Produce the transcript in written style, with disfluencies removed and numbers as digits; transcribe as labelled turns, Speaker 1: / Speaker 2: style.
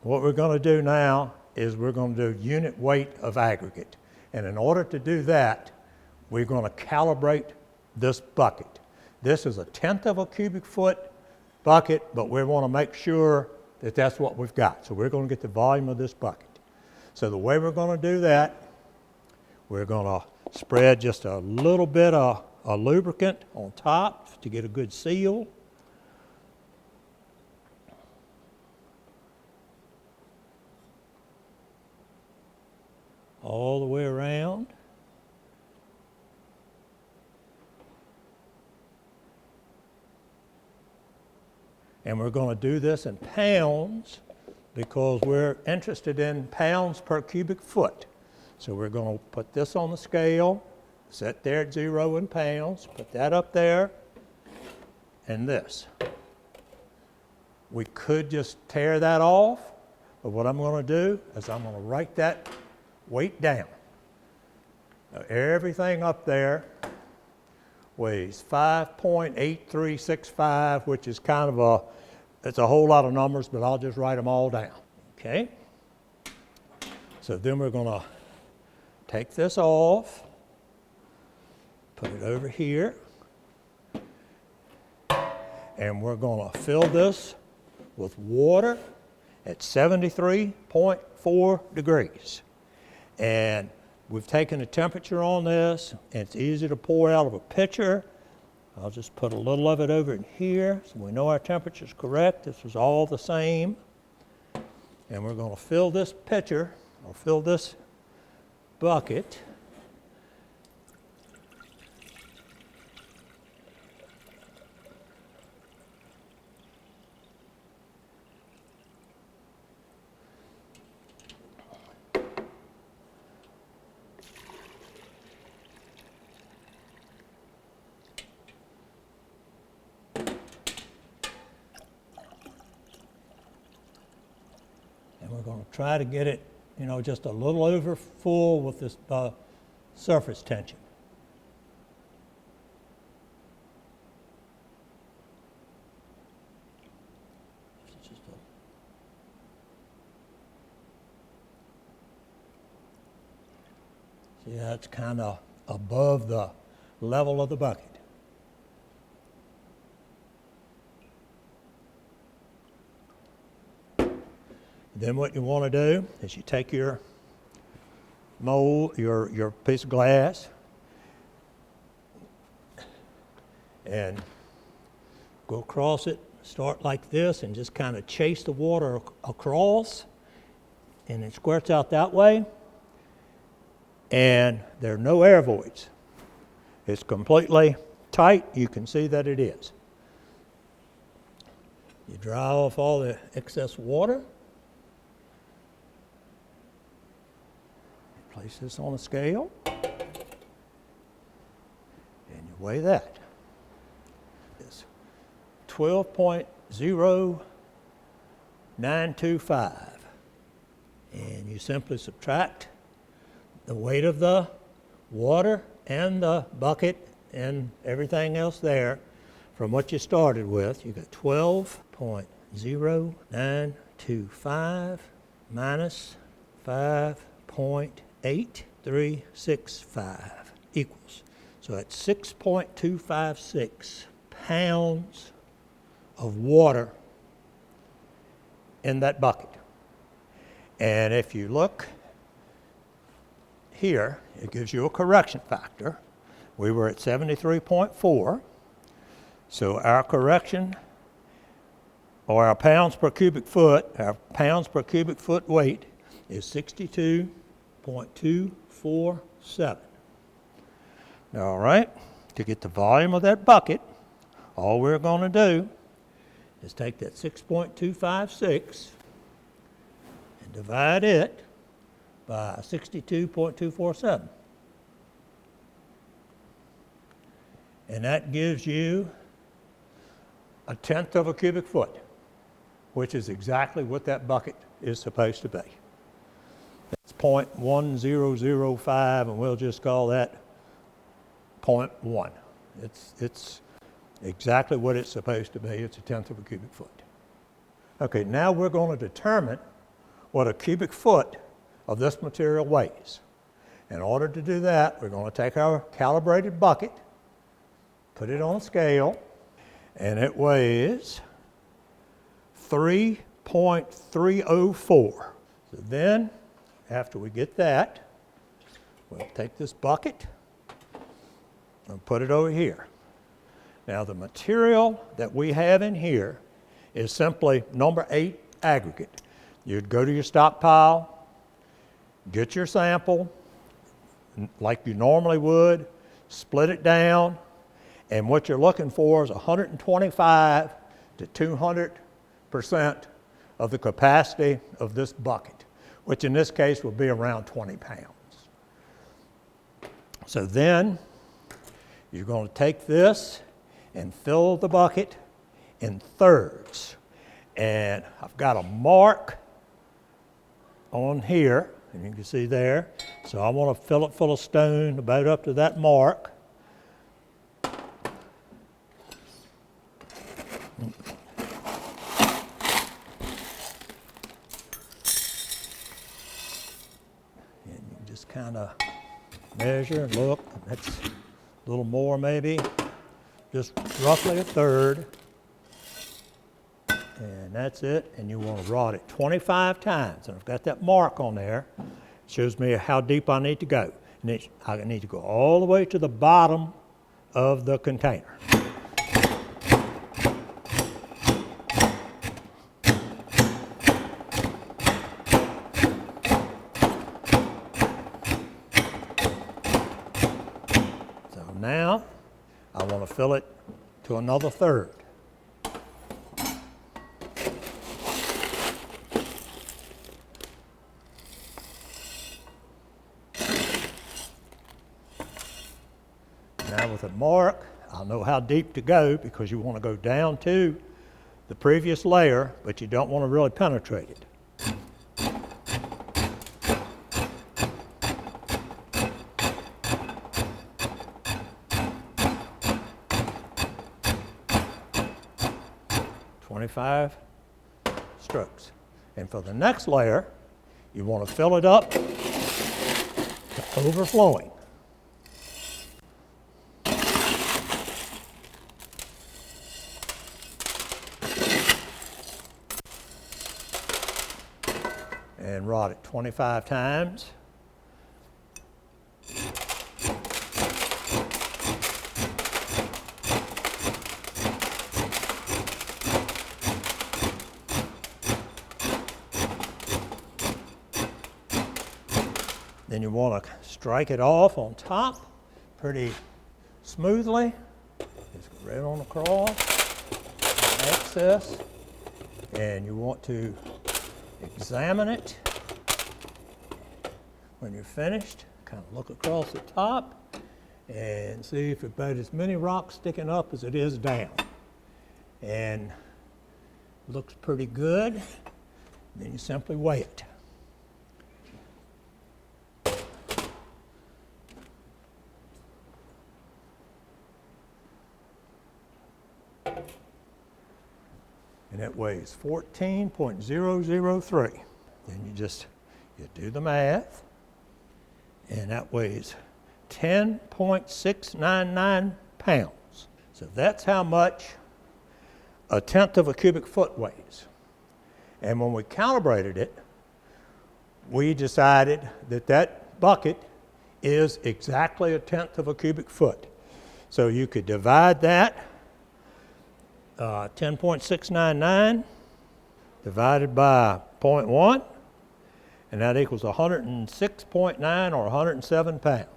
Speaker 1: what we're going to do now is we're going to do unit weight of aggregate. And in order to do that, we're going to calibrate this bucket. This is a 1/10 of a cubic foot bucket, but we want to make sure that that's what we've got. So we're going to get the volume of this bucket. So the way we're going to do that, we're going to spread just a little bit of a lubricant on top to get a good seal. All the way around. And we're going to do this in pounds because we're interested in pounds per cubic foot. So we're going to put this on the scale, set there at 0 in pounds, put that up there, and this. We could just tear that off, but what I'm going to do is I'm going to write that weight down. Now, everything up there weighs 5.8365, which is kind of it's a whole lot of numbers, but I'll just write them all down. Okay? So then we're going to take this off, put it over here, and we're going to fill this with water at 73.4 degrees. And we've taken the temperature on this, and it's easy to pour out of a pitcher. I'll just put a little of it over in here so we know our temperature is correct. This is all the same. And we're going to fill this pitcher, or fill this bucket we're going to try to get it, just a little over full with this surface tension. See, that's kind of above the level of the bucket. Then what you want to do is you take your mold, your piece of glass, and go across it, start like this, and just kind of chase the water across, and it squirts out that way, and there are no air voids. It's completely tight. You can see that it is. You dry off all the excess water. Place this on a scale, and you weigh that. It's 12.0925. And you simply subtract the weight of the water and the bucket and everything else there from what you started with. You got 12.0925 minus 5.8365 equals. So that's 6.256 pounds of water in that bucket. And if you look here, it gives you a correction factor. We were at 73.4. So our correction, or our pounds per cubic foot, our pounds per cubic foot weight is 62.247. All right, to get the volume of that bucket, all we're going to do is take that 6.256 and divide it by 62.247. And that gives you 1/10 of a cubic foot, which is exactly what that bucket is supposed to be. It's 0.1005, and we'll just call that 0.1. It's exactly what it's supposed to be. It's 1/10 of a cubic foot. Okay, now we're going to determine what a cubic foot of this material weighs. In order to do that, we're going to take our calibrated bucket, put it on a scale, and it weighs 3.304. So then, after we get that, we'll take this bucket and put it over here. Now the material that we have in here is simply number 8 aggregate. You'd go to your stockpile, get your sample, like you normally would, split it down, and what you're looking for is 125 to 200% of the capacity of this bucket, which in this case would be around 20 pounds. So then you're going to take this and fill the bucket in thirds. And I've got a mark on here, and you can see there. So I want to fill it full of stone about up to that mark. And you just kind of measure and look. That's a little more maybe. Just roughly a third. And that's it. And you want to rod it 25 times. And I've got that mark on there. It shows me how deep I need to go. And I need to go all the way to the bottom of the container. So now I want to fill it to another third. Now with a mark, I'll know how deep to go because you want to go down to the previous layer, but you don't want to really penetrate it. "25 strokes. And for the next layer, you want to fill it up to overflowing. And rod it 25 times. Then you want to strike it off on top pretty smoothly. Just go right on across, excess, and you want to examine it when you're finished. Kind of look across the top and see if about as many rocks sticking up as it is down. And looks pretty good. Then you simply weigh it. And it weighs 14.003. Then you do the math, and that weighs 10.699 pounds. So that's how much a tenth of a cubic foot weighs. And when we calibrated it, we decided that that bucket is exactly a tenth of a cubic foot. So you could divide that 10.699 divided by 0.1, and that equals 106.9 or 107 pounds.